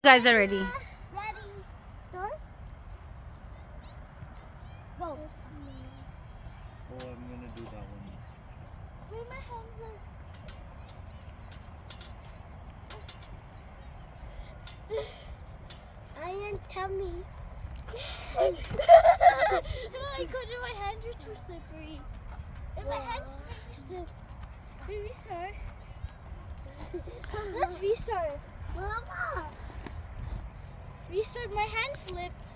You guys are ready. Ready. Start. Go. Oh, I'm gonna do that one. Wait, my hands are. Iron tummy. I couldn't. My hands are too slippery. And my hands make me slip. Wait, restart. Let's restart. Mama. Restart. My hand slipped.